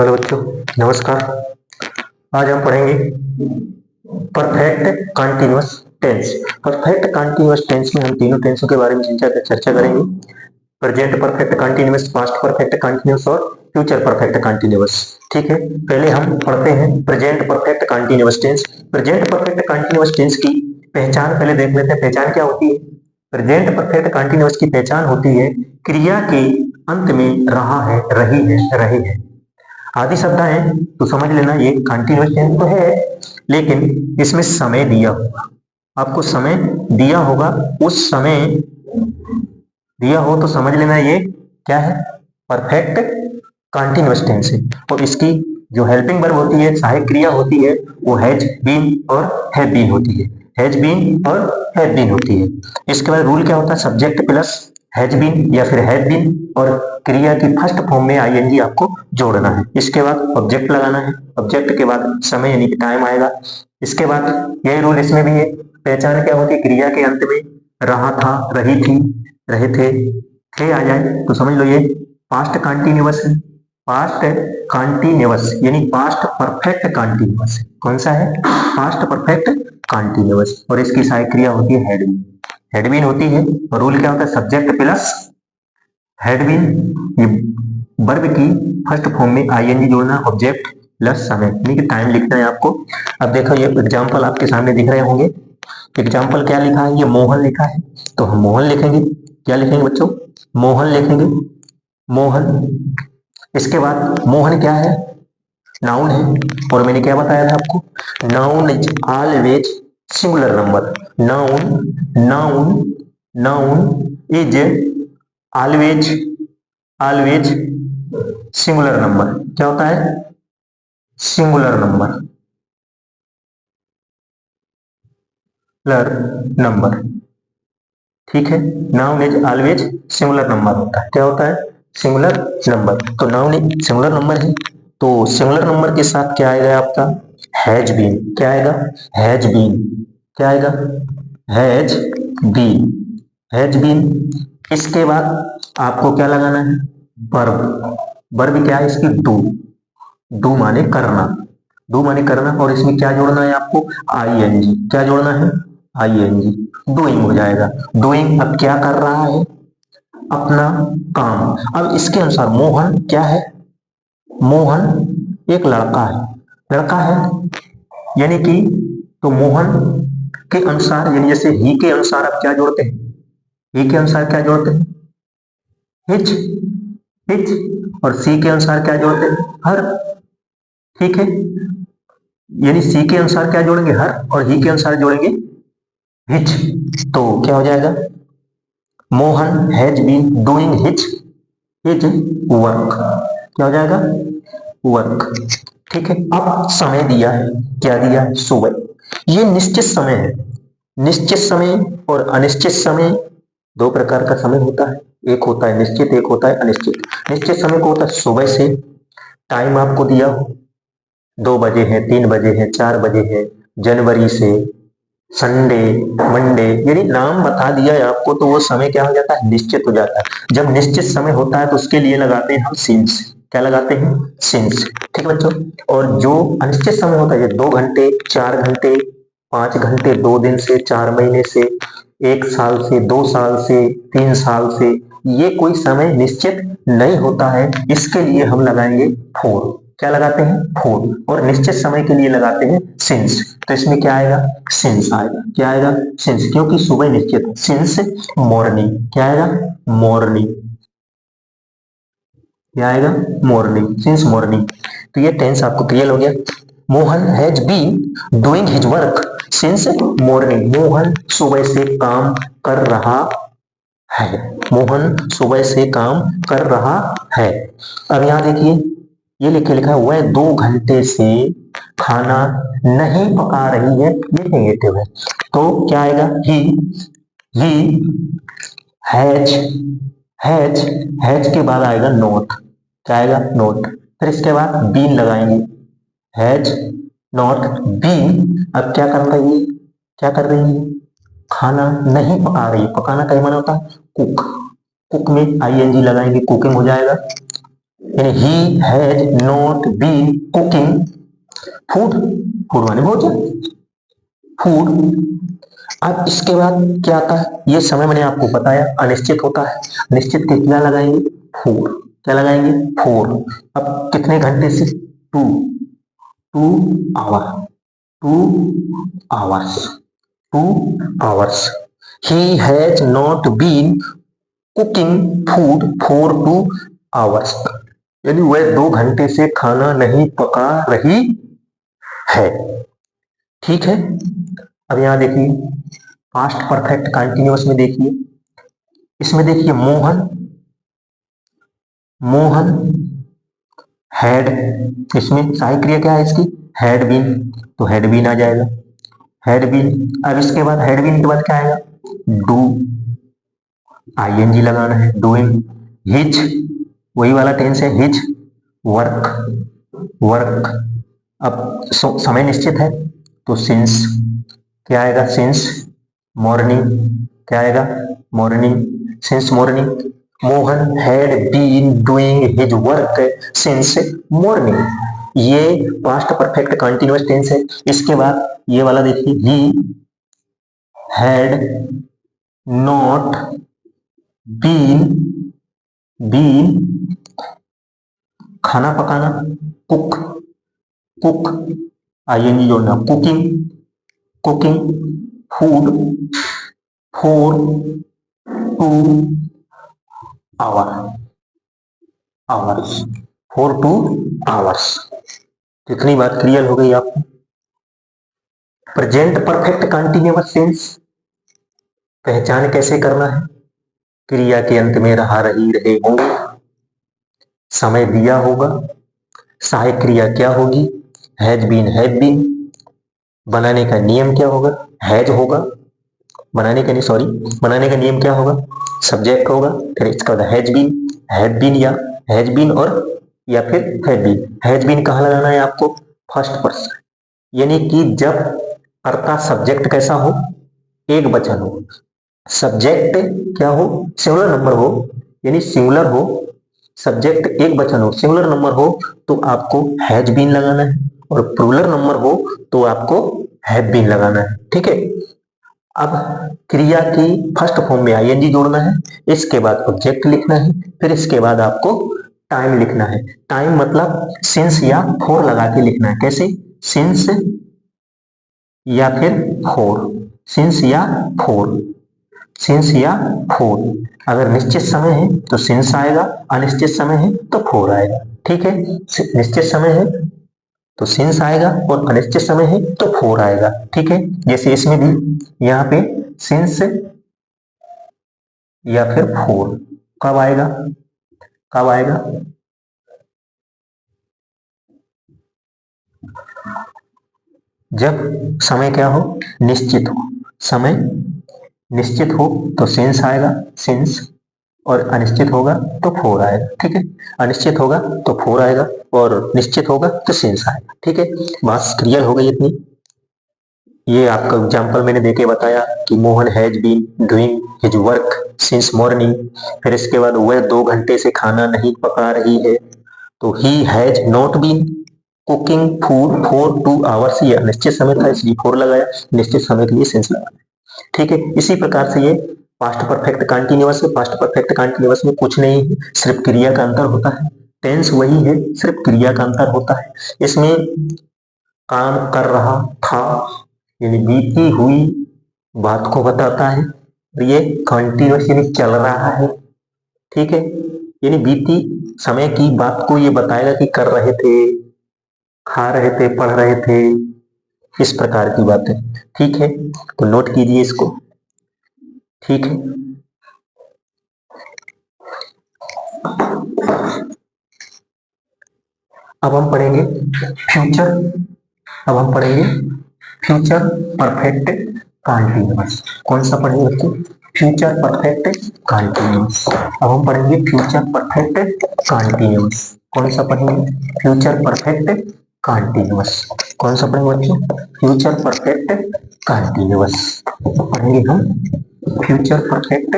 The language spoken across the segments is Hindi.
हेलो बच्चों, नमस्कार। आज हम पढ़ेंगे perfect continuous tense. Perfect continuous tense में हम तीनों टेंसों के बारे में चर्चा करेंगे। Present perfect continuous, past perfect continuous और फ्यूचर परफेक्ट कंटीन्यूअस। ठीक है, पहले हम पढ़ते हैं present perfect continuous tense. Present perfect continuous tense की पहचान पहले देख लेते हैं। पहचान क्या होती है? प्रेजेंट परफेक्ट कंटीन्यूअस की पहचान होती है क्रिया के अंत में रहा है, रही है, रहे हैं आदि शब्द है तो समझ लेना ये कंटीन्यूअस टेंस तो है, लेकिन इसमें समय दिया होगा। आपको समय दिया होगा, उस समय दिया हो तो समझ लेना ये क्या है? परफेक्ट कंटीन्यूअस टेंस है। और इसकी जो हेल्पिंग वर्ब होती है, सहायक क्रिया होती है, वो हैज बीन और हैव बीन होती है। हैज बीन और हैव बीन होती है। इसके बाद रूल क्या होता है? सब्जेक्ट प्लस हैज बीन या फिर हैव बीन और क्रिया की फर्स्ट फॉर्म में आईएनजी आपको जोड़ना है। इसके बाद ऑब्जेक्ट लगाना है, ऑब्जेक्ट के बाद समय यानी कि टाइम आएगा। इसके बाद यही रूल इसमें भी है। पहचान क्या होती है? क्रिया के अंत में रहा था, रही थी, रहे थे आ जाए तो समझ लो ये पास्ट कंटीन्यूअस है। पास्ट कंटीन्यूअस यानी पास्ट परफेक्ट कंटीन्यूअस है। कौन सा है? Past perfect continuous. और इसकी सहायक क्रिया होती है हैड बीन। हैड बीन होती है और रूल क्या होता है? सब्जेक्ट प्लस हैड बीन, ये वर्ब की फर्स्ट फॉर्म में आईएनजी जोड़ना, ऑब्जेक्ट प्लस समय यानी कि टाइम लिखना है आपको। अब देखो ये एग्जांपल आपके सामने दिख रहे होंगे। एग्जाम्पल क्या लिखा है? ये मोहन लिखा है तो हम मोहन लिखेंगे। क्या लिखेंगे बच्चों? मोहन लिखेंगे, मोहन। इसके बाद मोहन क्या है? नाउन है। और मैंने क्या बताया था आपको? Noun is always singular number. Noun noun noun is always always singular number. क्या होता है? Singular number, number. ठीक है, noun is always singular number होता है। क्या होता है? Singular number. तो नाउन एक सिंगुलर नंबर है तो सिंगुलर नंबर के साथ क्या आएगा आपका? Has been. क्या आएगा? Has been. क्या आएगा? Has been, has been. इसके बाद आपको क्या लगाना है? वर्ब। वर्ब क्या है इसकी? डू। डू माने करना, डू माने करना। और इसमें क्या जोड़ना है आपको? आईएनजी। क्या जोड़ना है? आईएनजी। डूइंग हो जाएगा। डूइंग अब क्या कर रहा है? अपना काम। अब इसके अनुसार मोहन क्या है? मोहन एक लड़का है। लड़का है यानी कि तो मोहन के अनुसार यानी जैसे ही के अनुसार आप क्या जोड़ते हैं? ही के अनुसार क्या जोड़ते हैं? हिच। हिच। और सी के अनुसार क्या जोड़ते हैं? हर। ठीक है, यानी सी के अनुसार क्या जोड़ेंगे? हर। और ही के अनुसार जोड़ेंगे हिच। तो क्या हो जाएगा? Mohan has been doing his work. क्या हो जाएगा? वर्क। ठीक है, अब समय दिया है। क्या दिया है? सुबह। ये निश्चित समय है। निश्चित समय और अनिश्चित समय दो प्रकार का समय होता है। एक होता है निश्चित, एक होता है अनिश्चित। निश्चित समय को होता है सुबह से, टाइम आपको दिया हो 2 बजे है, 3 बजे है, 4 बजे है, जनवरी से, संडे, मंडे, यानी नाम बता दिया है आपको तो वो समय क्या हो जाता है? निश्चित हो जाता है। जब निश्चित समय होता है तो उसके लिए लगाते हैं हम सिंस। क्या लगाते हैं? सिंस। ठीक है बच्चों। और जो अनिश्चित समय होता है 2 घंटे, 4 घंटे, 5 घंटे, 2 दिन से, 4 महीने से, 1 साल से, 2 साल से, 3 साल से, ये कोई समय निश्चित नहीं होता है। इसके लिए हम लगाएंगे फोर। क्या लगाते हैं? फोर। और निश्चित समय के लिए लगाते हैं सिंस। तो इसमें क्या आएगा? सिंस आएगा। क्या आएगा? सिंस, क्योंकि सुबह निश्चित है। Since morning. क्या आएगा? मॉर्निंग। क्या आएगा? मॉर्निंग। Since morning. तो ये टेंस आपको क्लियर हो गया। Mohan has been doing his work since morning. Mohan सुबह से काम कर रहा है। मोहन सुबह से काम कर रहा है। अब यहां देखिए ये लिखा है वह 2 घंटे से खाना नहीं पका रही है। ये नेगेटिव है तो क्या आएगा? He has. हैज, हैज के बाद आएगा नॉट। क्या आएगा? नॉट। फिर इसके बाद बीन लगाएंगे। Has not been. अब क्या कर रही है? क्या कर रही है? खाना नहीं पका रही। पकाना क्या माना होता है? कुक। कुक में आईएनजी लगाएंगे, कुकिंग हो जाएगा। यानी he has not been cooking food, food माने भोजन, फूड। अब इसके बाद क्या आता है, ये समय मैंने आपको बताया अनिश्चित होता है, निश्चित के क्या लगाएंगे, फोर, क्या लगाएंगे, फोर। अब कितने घंटे से, two, 2 hour, 2 hours, 2 hours. He has not been cooking food for 2 hours, यानी वह 2 घंटे से खाना नहीं पका रही है। ठीक है। अब यहां देखिए पास्ट परफेक्ट कंटिन्यूअस में देखिए, इसमें देखिए मोहन, मोहन हैड, इसमें सहायक क्रिया क्या है इसकी, हैड बीन, तो हैड बीन आ जाएगा, हैड बीन। अब इसके बाद हैड बीन के बाद क्या आएगा, डू, आईएनजी लगाना है, डूइंग। हिज, वही वाला टेंस है, हिज वर्क, वर्क। अब समय निश्चित है तो सिंस क्या आएगा, सिंस मॉर्निंग, क्या आएगा, morning, since morning. Mohan had been doing his work since morning, ये पास्ट परफेक्ट कंटिन्यूअस टेंस है। इसके बाद ये वाला देखिए, he had not been, been खाना पकाना, कुक, कुक आईएनजी जोड़ना, cooking, cooking food for 2 hours, for 2 hours. कितनी बात क्लियर हो गई आपको। प्रेजेंट परफेक्ट कंटिन्यूअस टेंस पहचान कैसे करना है, क्रिया के अंत में रहा, रही, रहे होंगे, समय दिया होगा, सहायक क्रिया क्या होगी, हैज बीन, हैव बीन, बनाने का नियम क्या होगा, हैज होगा, बनाने का नहीं, सॉरी, बनाने का नियम क्या होगा, सब्जेक्ट होगा, फिर इसका हैज बीन, हैव बीन या हैज बीन और या फिर हैव बीन। हैज बीन कहाँ लगाना है आपको, फर्स्ट पर्सन, यानी कि जब कर्ता सब्जेक्ट कैसा हो, एक वचन हो, सब्जेक्ट क्या हो, सिंगुलर नंबर हो, यानी सिंगुलर हो, सब्जेक्ट एक वचन हो, सिंगुलर नंबर हो तो आपको हैज बीन लगाना है, और प्लूरल नंबर हो तो आपको हैव बीन लगाना है। ठीक है। अब क्रिया की फर्स्ट फॉर्म में आईएनजी जोड़ना है, इसके बाद ऑब्जेक्ट लिखना है, फिर इसके बाद आपको टाइम लिखना है। टाइम मतलब सिंस या फोर लगा के लिखना है। कैसे, सिंस या फिर फोर, सिंस या फोर, सिंस या फोर। अगर निश्चित समय है तो सिंस आएगा, अनिश्चित समय है तो फोर आएगा। ठीक है। निश्चित समय है तो सिंस आएगा और अनिश्चित समय है तो फोर आएगा। ठीक है। जैसे इसमें भी यहाँ पे सिंस या फिर फोर कब आएगा, कब आएगा, जब समय क्या हो, निश्चित हो, समय निश्चित हो तो सिंस आएगा, सिंस, और अनिश्चित होगा तो फोर आएगा। ठीक है। अनिश्चित होगा तो फोर आएगा और निश्चित होगा तो सिंस आएगा। ठीक है। बात क्लियर हो गई इतनी। ये आपका एग्जाम्पल मैंने देके बताया कि Mohan has been doing his work since morning, फिर इसके बाद वह 2 घंटे से खाना नहीं पका रही है, तो he has not been cooking food for 2 hours, ये अनिश्चित समय था इसलिए फोर लगाया, निश्चित समय के लिए सिंस लगाया। ठीक है। इसी प्रकार से ये पास्ट परफेक्ट कंटिन्यूअस है। पास्ट परफेक्ट कंटिन्यूअस में कुछ नहीं है, सिर्फ क्रिया का अंतर होता है, टेंस वही है, सिर्फ क्रिया का अंतर होता है। इसमें काम कर रहा था यानी बीती हुई बात को बताता है, और ये कंटिन्यूअस यानी चल रहा है। ठीक है। यानी बीती समय की बात को ये बताएगा कि कर रहे थे, खा रहे थे, पढ़ रहे थे, इस प्रकार की बातें। ठीक है। तो नोट कीजिए इसको। ठीक है। अब हम पढ़ेंगे फ्यूचर, अब हम पढ़ेंगे फ्यूचर परफेक्ट कंटीन्यूअस। कौन सा पढ़ेंगे बच्चों, फ्यूचर परफेक्ट कंटीन्यूअस। अब हम पढ़ेंगे फ्यूचर परफेक्ट कंटीन्यूअस। कौन सा पढ़ेंगे, फ्यूचर परफेक्ट कंटीन्यूअस। कौन सा पढ़ेंगे बच्चों, फ्यूचर परफेक्ट कंटीन्यूअस पढ़ेंगे हम, future perfect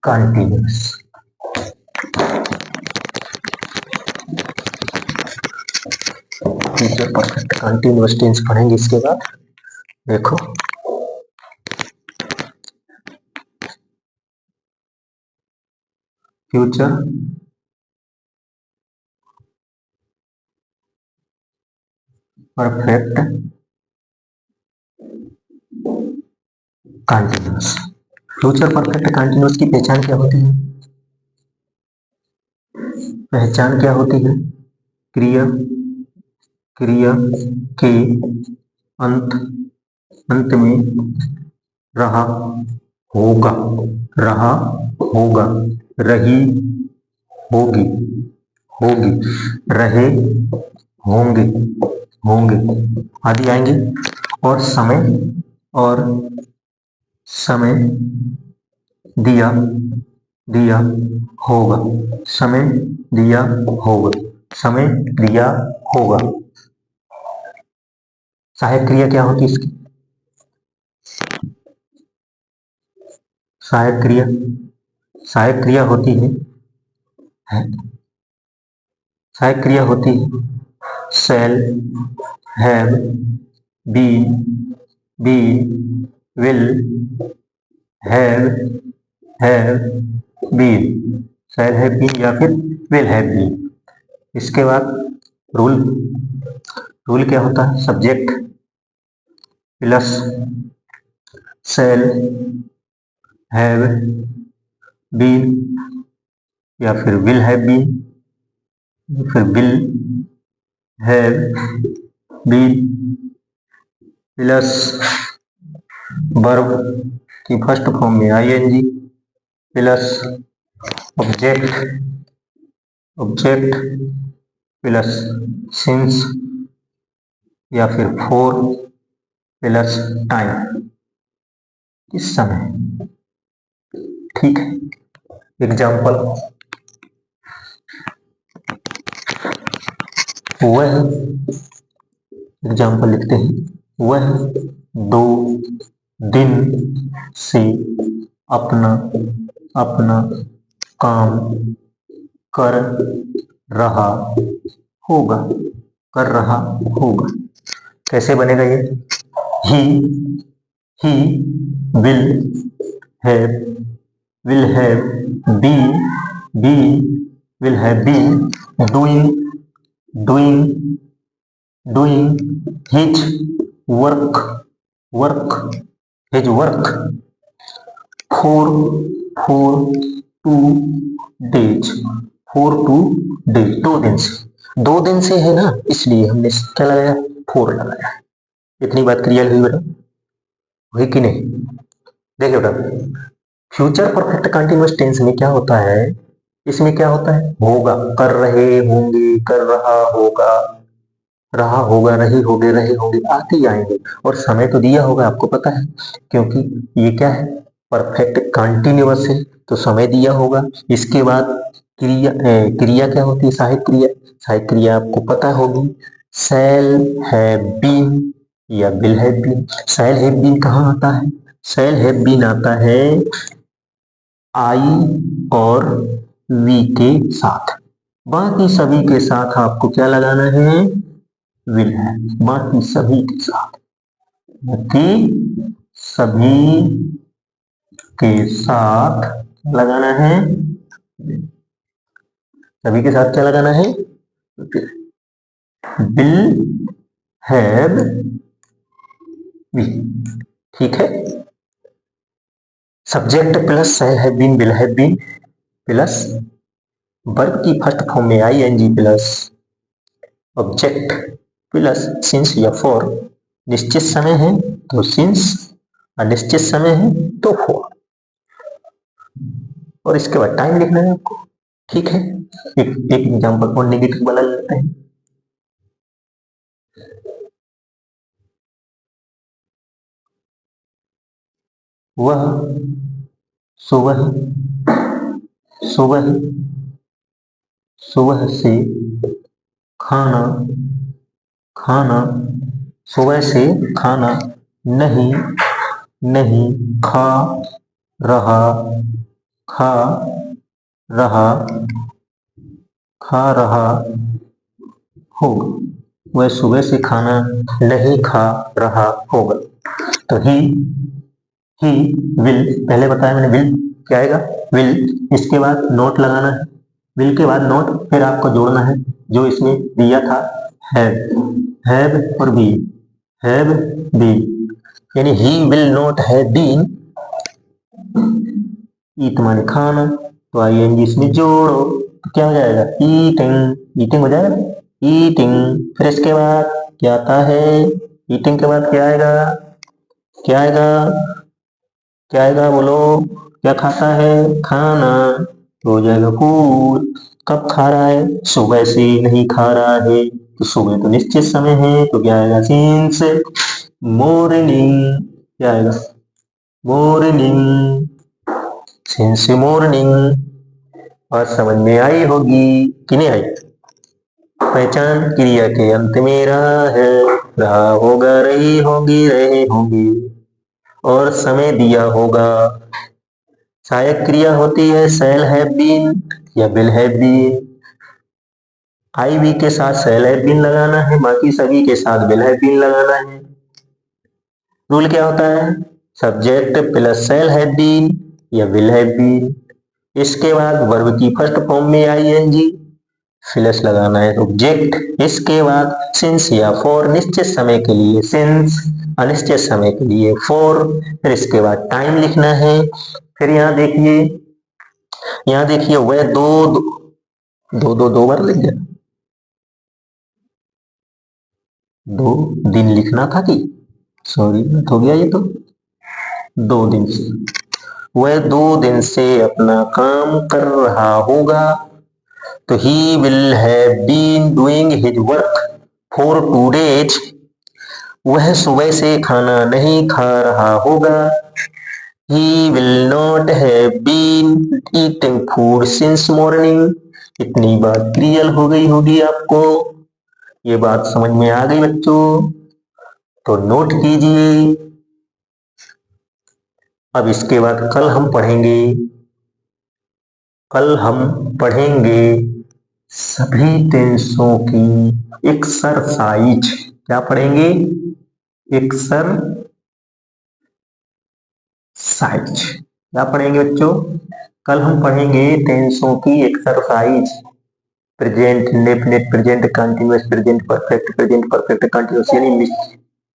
continuous. Future perfect continuous tense पढ़ेंगे इसके बाद। देखो future perfect continuous. Future perfect continuous की पहचान क्या होती है? पहचान क्या होती है? क्रिया क्रिया के अंत अंत में रहा होगा, रहा होगा, रही होगी, होगी, रहे होंगे, होंगे आदि आएंगे। और समय दिया दिया होगा, समय दिया होगा, समय दिया होगा। सहायक क्रिया क्या होती है इसकी? सहायक क्रिया होती है सहायक क्रिया होती है shall, have, been, will, have been, shall have been या फिर will have been। इसके बाद रूल क्या होता है? Subject plus shall have been या फिर will have been या फिर will have been plus verb की फर्स्ट फॉर्म में ING plus object plus since या फिर फॉर प्लस टाइम, इस समय। ठीक है, एग्जाम्पल लिखते हैं। वह 2 दिन से अपना काम कर रहा होगा, कैसे बनेगा ये? He will have been doing his work for 2 days, 2 दिन से है ना, इसलिए हमने क्या लगाया? 4 लगाया। इतनी बात क्लियर हुई बेटा? हुई कि नहीं? देखिए बेटा, फ्यूचर परफेक्ट कंटिन्यूअस टेंस में क्या होता है? इसमें क्या होता है? होगा, कर रहे होंगे, कर रहा होगा, रहे होंगे आते आएंगे। और समय तो दिया होगा, आपको पता है, क्योंकि ये क्या है? परफेक्ट कंटिन्यूअस है तो समय दिया होगा। इसके बाद क्रिया क्या होती है? सहायक क्रिया आपको पता होगी, शैल हैव बीन या will have been. Shall have been कहाँ आता है? शैल हैव बीन आता है आई और वी के साथ। बाकी सभी के साथ आपको क्या लगाना है? विल है। बाकी सभी के साथ लगाना है, सभी के साथ क्या लगाना है? Will have been. ठीक है, subject plus shall have been, will have been plus verb की फर्स्ट फॉर्म में ING plus object plus since या फॉर। निश्चित समय है तो सिंस, अनिश्चित समय है तो फॉर। और इसके बाद टाइम लिखना है आपको। ठीक है, एक एग्जांपल और नेगेटिव वाला लेते हैं। वह सुबह से खाना नहीं खा रहा होगा। वह सुबह से खाना नहीं खा रहा होगा। तो ही विल, पहले बताया मैंने विल क्या आएगा, विल, इसके बाद नोट लगाना है, विल के बाद नोट, फिर आपको जोड़ना है जो इसमें दिया था हैव और बी, हैव बी, यानी he will not have been, eat माने खाना, तो आईएनजी इसमें जोड़ो तो क्या हो जाएगा, ईटिंग, ईटिंग हो जाएगा, ईटिंग। फिर इसके बाद क्या आता है, ईटिंग के बाद क्या आएगा, क्या आएगा, क्या आएगा बोलो, क्या खाता है, खाना, तो हो जाएगा फूड। कब खा रहा है, सुबह से नहीं खा रहा है, तो सुबह तो निश्चित समय है, तो क्या आएगा, सिंस मॉर्निंग, क्या आएगा, मॉर्निंग, सिंस मॉर्निंग। और समझ में आई होगी कि नहीं आई, पहचान क्रिया के अंत में रहा होगा, रही होगी, रहे होंगे, और समय दिया होगा। सहायक क्रिया होती है शैल हैव बीन या will have been, I we के साथ शैल हैव बीन लगाना है, बाकी सभी के साथ विल हैव बीन लगाना है। रूल क्या होता है, subject plus shall have been या विल हैव बीन, इसके बाद वर्ब की फर्स्ट फॉर्म में आईएनजी प्लस लगाना है ऑब्जेक्ट, इसके बाद सिंस या फॉर निश्चित समय के लिए सिंस, अनिश्चित समय के लिए फॉर, फिर इसके बाद टाइम लिखना है। फिर यहाँ देखिए, यहाँ देखिए वह दो बार लिख दिया, 2 दिन लिखना था कि, सॉरी हो गया ये तो, 2 दिन से, वह 2 दिन से अपना काम कर रहा होगा, तो he will have been doing his work for 2 days, वह सुबह से खाना नहीं खा रहा होगा, he will not have been eating food since morning. इतनी बात क्लियर हो गई होगी आपको, ये बात समझ में आ गई बच्चों, तो नोट कीजिए। अब इसके बाद कल हम पढ़ेंगे, कल हम पढ़ेंगे सभी टेंसों की एक्सरसाइज, क्या पढ़ेंगे, एक्सरसाइज, क्या पढ़ेंगे बच्चों, कल हम पढ़ेंगे टेंसों की exercise, present indefinite, present continuous, present perfect, present perfect continuous, यानी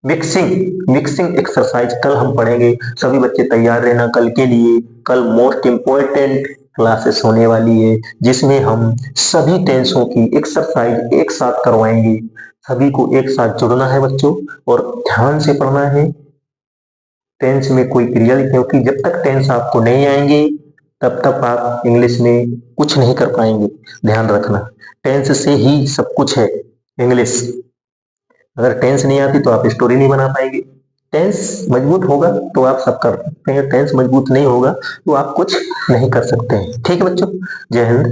मिक्सिंग एक्सरसाइज कल हम पढ़ेंगे। सभी बच्चे तैयार रहना कल के लिए, कल मोस्ट इंपॉर्टेंट क्लासेस होने वाली है, जिसमें हम सभी टेंसों की एक्सरसाइज एक साथ करवाएंगे। सभी को एक साथ जुड़ना है बच्चों, और ध्यान से पढ़ना है। टेंस में कोई क्रिया लिखे, क्योंकि जब तक टेंस आपको नहीं आएंगे तब तक आप इंग्लिश में कुछ नहीं कर पाएंगे, ध्यान रखना। टेंस से ही सब कुछ है इंग्लिश, अगर टेंस नहीं आती तो आप स्टोरी नहीं बना पाएंगे। टेंस मजबूत होगा तो आप सब कर सकते हैं, टेंस मजबूत नहीं होगा तो आप कुछ नहीं कर सकते हैं। ठीक है बच्चों, जय हिंद।